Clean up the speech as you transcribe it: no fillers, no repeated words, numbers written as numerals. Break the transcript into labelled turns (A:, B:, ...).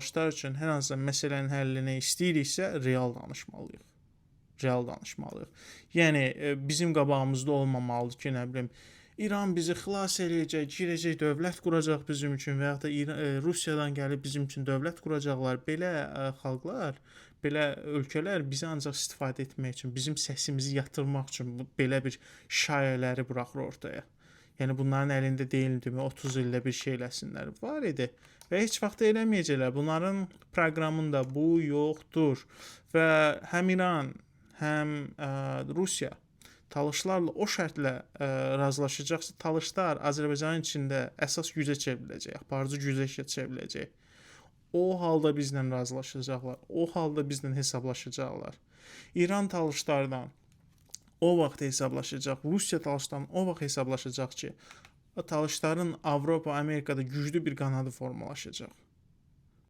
A: Talışlar üçün hər hansısa məsələnin həllinə istəyiriksə, real danışmalıyıq. Real danışmalıyıq. Yəni bizim qabağımızda olmamalıdır ki, nə bilim, İran bizi xilas eləyəcək, girəcək, dövlət quracaq bizim üçün və yaxud da Rusiyadan gəlib bizim üçün dövlət quracaqlar. Belə xalqlar, belə ölkələr bizi ancaq istifadə etmək üçün, bizim səsimizi yatırmaq üçün belə bir şayələri buraxır ortaya. Yəni bunların əlində deyildimi 30 ildə bir şey eləsinlər. Var idi və heç vaxt eləməyəcəklər. Bunların proqramında bu yoxdur və həm İran, həm Rusiya Talışlarla o şərtlə razılaşacaqsa, Talışlar Azərbaycanın içində əsas gücə çevriləcək, aparıcı gücə çevriləcək. O halda bizlə razılaşacaqlar, o halda bizlə hesablaşacaqlar. İran Talışlardan o vaxt hesablaşacaq, Rusiya Talışlardan o vaxt hesablaşacaq ki, Talışların Avropa, Amerikada güclü bir qanadı formalaşacaq.